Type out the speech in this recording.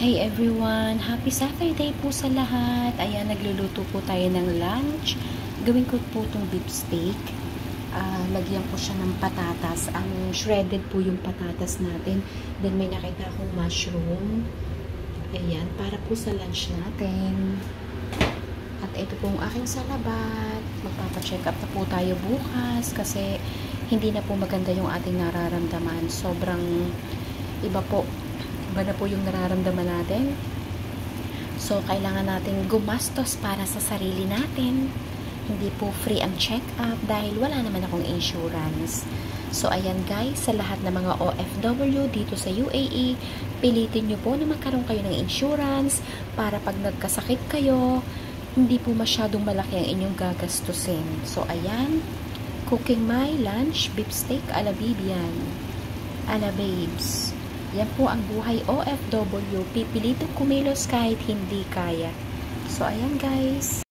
Hey everyone! Happy Saturday po sa lahat! Ayan, nagluluto po tayo ng lunch. Gawin ko po itong beef steak. Lagyan ko siya ng patatas. Ang shredded po yung patatas natin. Then may nakita akong mushroom. Ayan, para po sa lunch natin. At ito po ang aking salabat. Magpapacheck up na po tayo bukas kasi hindi na po maganda yung ating nararamdaman. Sobrang iba na po yung nararamdaman natin. So, kailangan natin gumastos para sa sarili natin. Hindi po free ang check-up dahil wala naman akong insurance. So, ayan guys, sa lahat ng mga OFW dito sa UAE, pilitin nyo po na magkaroon kayo ng insurance para pag nagkasakit kayo, hindi po masyadong malaki ang inyong gagastusin. So, ayan, cooking my lunch, beef steak ala Bibian, ala babes. Yan po ang buhay OFW. Pipilitang kumilos kahit hindi kaya. So, ayan guys.